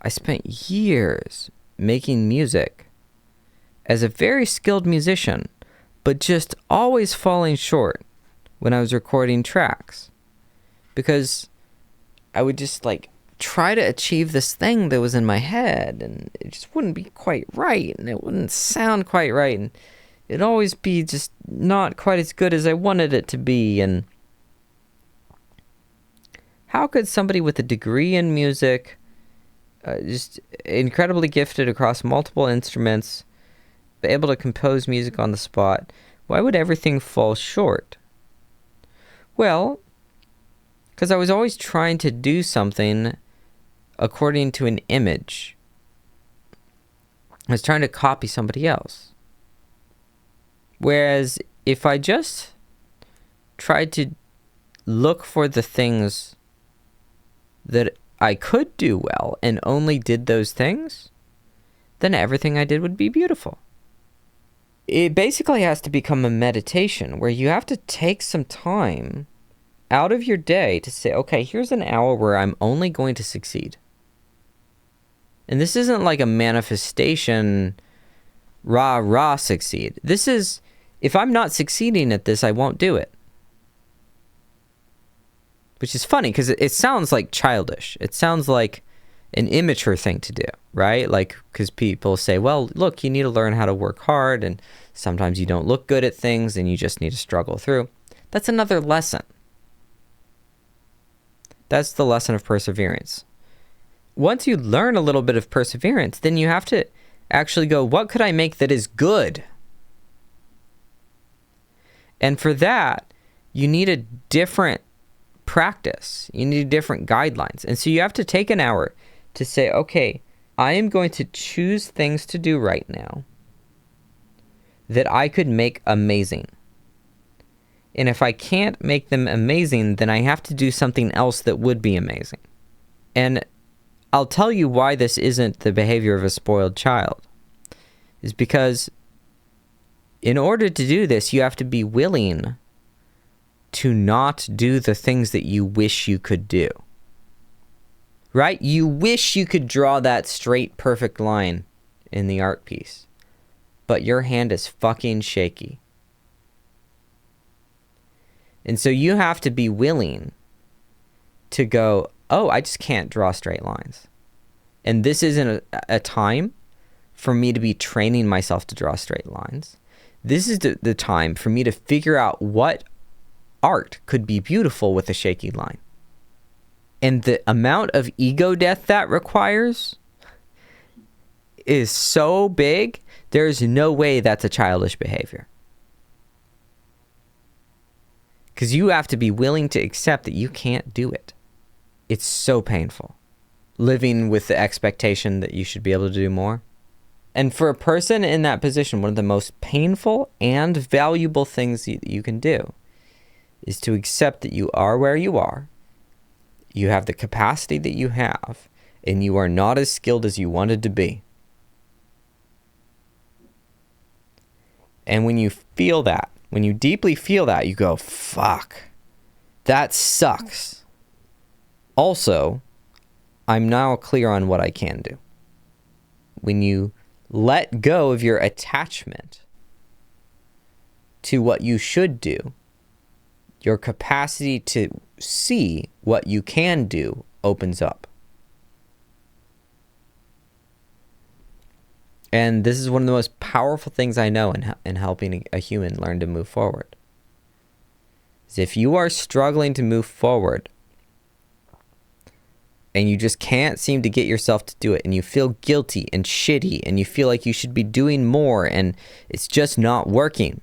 I spent years making music as a very skilled musician, but just always falling short when I was recording tracks. Because I would just like try to achieve this thing that was in my head, and it just wouldn't be quite right, and it wouldn't sound quite right, and it'd always be just not quite as good as I wanted it to be. And how could somebody with a degree in music, just incredibly gifted across multiple instruments, be able to compose music on the spot, why would everything fall short? Well, because I was always trying to do something according to an image. I was trying to copy somebody else. Whereas if I just tried to look for the things that I could do well and only did those things, then everything I did would be beautiful. It basically has to become a meditation where you have to take some time out of your day to say, okay, here's an hour where I'm only going to succeed. And this isn't like a manifestation, rah, succeed. This is, if I'm not succeeding at this, I won't do it. Which is funny because it sounds like childish. It sounds like an immature thing to do, right? Like, because people say, well, look, you need to learn how to work hard, and sometimes you don't look good at things and you just need to struggle through. That's another lesson. That's the lesson of perseverance. Once you learn a little bit of perseverance, then you have to actually go, what could I make that is good? And for that, you need a different practice. You need different guidelines. And so you have to take an hour to say, okay, I am going to choose things to do right now that I could make amazing. And if I can't make them amazing, then I have to do something else that would be amazing. And I'll tell you why this isn't the behavior of a spoiled child. Is because in order to do this, you have to be willing to not do the things that you wish you could do. Right? You wish you could draw that straight, perfect line in the art piece, but your hand is fucking shaky. And so you have to be willing to go, oh, I just can't draw straight lines. And this isn't a time for me to be training myself to draw straight lines. This is the time for me to figure out what art could be beautiful with a shaky line. And the amount of ego death that requires is so big, there's no way that's a childish behavior. Because you have to be willing to accept that you can't do it. It's so painful. Living with the expectation that you should be able to do more. And for a person in that position, one of the most painful and valuable things you can do is to accept that you are where you are, you have the capacity that you have, and you are not as skilled as you wanted to be. And when you feel that, when you deeply feel that, you go, fuck, that sucks. Also, I'm now clear on what I can do. When you let go of your attachment to what you should do, your capacity to see what you can do opens up. And this is one of the most powerful things I know in helping a human learn to move forward. Is if you are struggling to move forward and you just can't seem to get yourself to do it, and you feel guilty and shitty, and you feel like you should be doing more and it's just not working,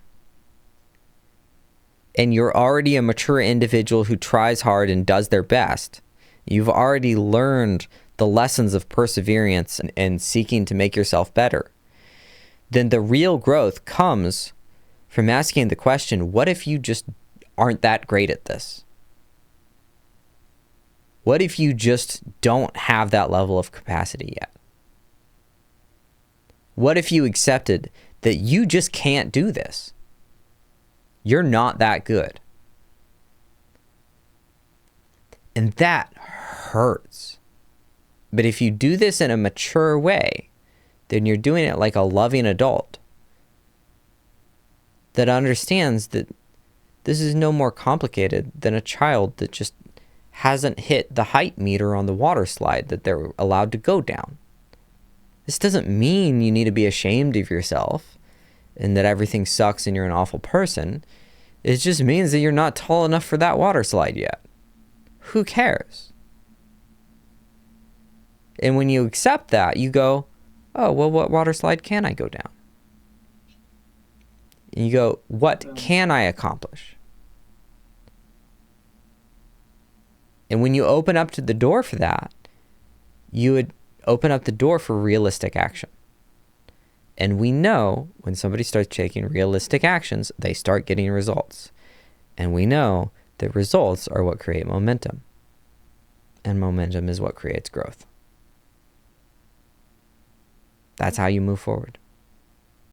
and you're already a mature individual who tries hard and does their best, you've already learned the lessons of perseverance and seeking to make yourself better, then the real growth comes from asking the question, what if you just aren't that great at this? What if you just don't have that level of capacity yet? What if you accepted that you just can't do this? You're not that good. And that hurts. But if you do this in a mature way, then you're doing it like a loving adult that understands that this is no more complicated than a child that just hasn't hit the height meter on the water slide that they're allowed to go down. This doesn't mean you need to be ashamed of yourself and that everything sucks and you're an awful person. It just means that you're not tall enough for that water slide yet. Who cares? And when you accept that, you go, oh, well, what water slide can I go down? And you go, what can I accomplish? And when you open up to the door for that, you would open up the door for realistic action. And we know when somebody starts taking realistic actions, they start getting results. And we know that results are what create momentum. And momentum is what creates growth. That's how you move forward.